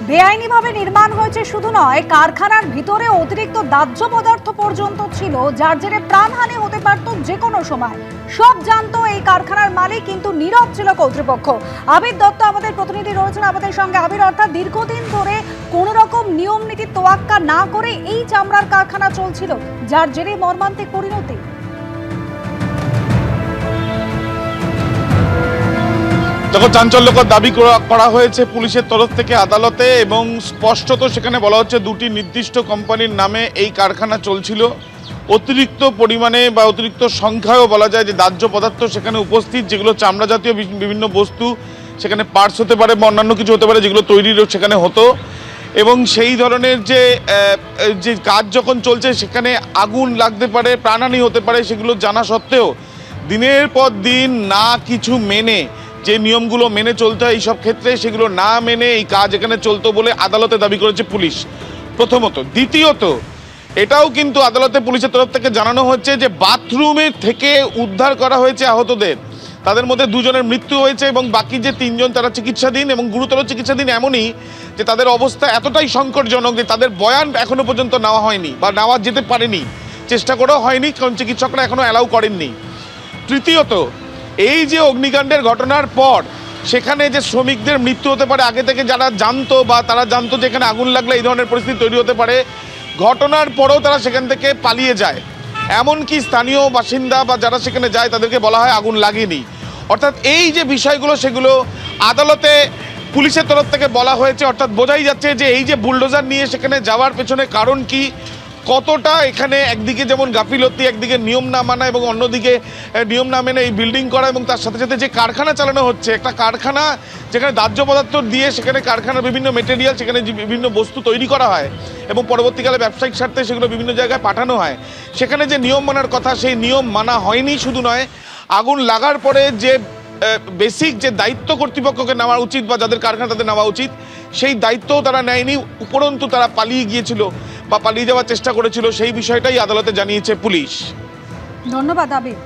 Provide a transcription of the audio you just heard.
বেআইনিভাবে নির্মাণ হয়েছে শুধু নয়, কারখানার ভিতরে অতিরিক্ত দাহ্য পদার্থ পর্যন্ত ছিল, যার জেরে প্রাণহানি হতে পারত যে কোনো সময়। সব জানতো এই কারখানার মালিক, কিন্তু নীরব ছিল কর্তৃপক্ষ। আবির দত্ত আমাদের প্রতিনিধি রয়েছেন আমাদের সঙ্গে। আবির, অর্থাৎ দীর্ঘদিন ধরে কোনো রকম নিয়ম নীতি তোয়াক্কা না করে এই চামড়ার কারখানা চলছিল, যার জেরে মর্মান্তিক পরিণতি। দেখো, চাঞ্চল্যকর দাবি করা হয়েছে পুলিশের তরফ থেকে আদালতে, এবং স্পষ্টত সেখানে বলা হচ্ছে দুটি নির্দিষ্ট কোম্পানির নামে এই কারখানা চলছিল। অতিরিক্ত পরিমাণে বা অতিরিক্ত সংখ্যায়ও বলা যায় যে দাহ্য পদার্থ সেখানে উপস্থিত, যেগুলো চামড়া জাতীয় বিভিন্ন বস্তু, সেখানে পার্টস হতে পারে বা অন্যান্য কিছু হতে পারে, যেগুলো তৈরিও সেখানে হতো। এবং সেই ধরনের যে কাজ যখন চলছে সেখানে আগুন লাগতে পারে, প্রাণহানি হতে পারে, সেগুলো জানা সত্ত্বেও দিনের পর দিন না কিছু মেনে, যে নিয়মগুলো মেনে চলতে হয় এইসব ক্ষেত্রে, সেগুলো না মেনে এই কাজ এখানে চলতো বলে আদালতে দাবি করেছে পুলিশ, প্রথমত। দ্বিতীয়ত, এটাও কিন্তু আদালতে পুলিশের তরফ থেকে জানানো হচ্ছে যে বাথরুমের থেকে উদ্ধার করা হয়েছে আহতদের। তাদের মধ্যে দুজনের মৃত্যু হয়েছে এবং বাকি যে তিনজন তারা চিকিৎসাধীন, এবং গুরুতর চিকিৎসাধীন এমনই যে তাদের অবস্থা এতটাই সংকটজনক যে তাদের বয়ান এখনো পর্যন্ত নেওয়া হয়নি বা নেওয়া যেতে পারেনি, চেষ্টা করেও হয়নি, কারণ চিকিৎসকরা এখনো অ্যালাউ করেননি। তৃতীয়ত, এই যে অগ্নিকাণ্ডের ঘটনার পর সেখানে যে শ্রমিকদের মৃত্যু হতে পারে, আগে থেকে যারা জানতো বা তারা জানতো যে এখানে আগুন লাগলে এই ধরনের পরিস্থিতি তৈরি হতে পারে, ঘটনার পরেও তারা সেখান থেকে পালিয়ে যায়। এমনকি স্থানীয় বাসিন্দা বা যারা সেখানে যায় তাদেরকে বলা হয় আগুন লাগেনি। অর্থাৎ এই যে বিষয়গুলো, সেগুলো আদালতে পুলিশের তরফ থেকে বলা হয়েছে। অর্থাৎ বোঝাই যাচ্ছে যে এই যে বুলডোজার নিয়ে সেখানে যাওয়ার পেছনে কারণ কি, কতটা এখানে একদিকে যেমন গাফিলতি, একদিকে নিয়ম না মানা এবং অন্যদিকে নিয়ম না মেনে এই বিল্ডিং করা, এবং তার সাথে সাথে যে কারখানা চালানো হচ্ছে, একটা কারখানা যেখানে দাহ্য পদার্থ দিয়ে সেখানে কারখানার বিভিন্ন মেটেরিয়াল, সেখানে যে বিভিন্ন বস্তু তৈরি করা হয় এবং পরবর্তীকালে ব্যবসায়িক স্বার্থে সেগুলো বিভিন্ন জায়গায় পাঠানো হয়, সেখানে যে নিয়ম মানার কথা সেই নিয়ম মানা হয়নি। শুধু নয়, আগুন লাগার পরে যে বেসিক যে দায়িত্ব কর্তৃপক্ষকে নেওয়া উচিত বা যাদের কারখানা তাদের নেওয়া উচিত, সেই দায়িত্বও তারা নেয়নি, উপরন্তু তারা পালিয়ে গিয়েছিল বা পালিয়ে যাওয়ার চেষ্টা করেছিল। সেই বিষয়টাই আদালতে জানিয়েছে পুলিশ। ধন্যবাদ আবির।